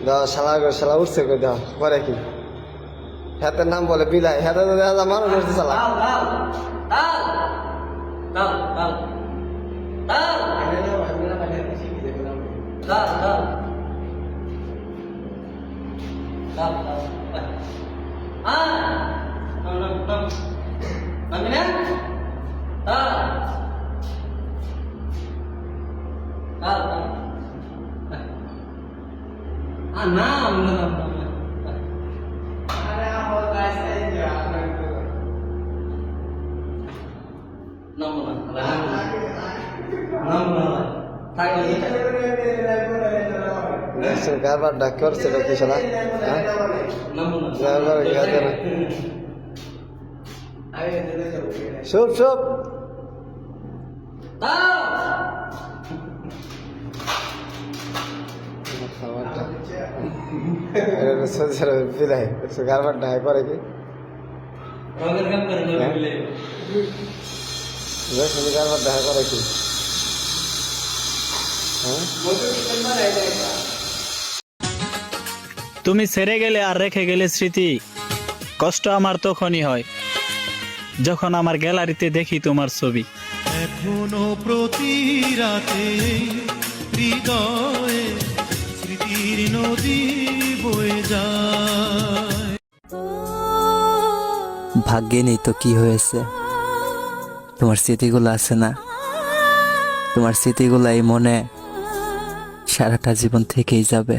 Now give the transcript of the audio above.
দাও শালা শালা উঠছে কই দাও পরে কি হাতের নাম বলে বিলাই হাতে তো দেখা যায় মানুষ উঠছে শালা গারবার ডাক করছে কি শালা গারবার গাতে না শুভ শুভ বিলাই গারবার ডাক করে কি গারবার ডাক করে কি তুমি ছেড়ে গেলে আর রেখে গেলে স্মৃতি, কষ্ট আমার তখনই হয় যখন আমার গ্যালারিতে দেখি তোমার ছবি। এখনো প্রতি রাতে হৃদয়ে স্মৃতির নদী বয়ে যায়। ভাগ্যে নেই তো কি হয়েছে, তোমার স্মৃতিগুলো আছে না, তোমার স্মৃতিগুলো এই মনে সারাটা জীবন থেকেই যাবে।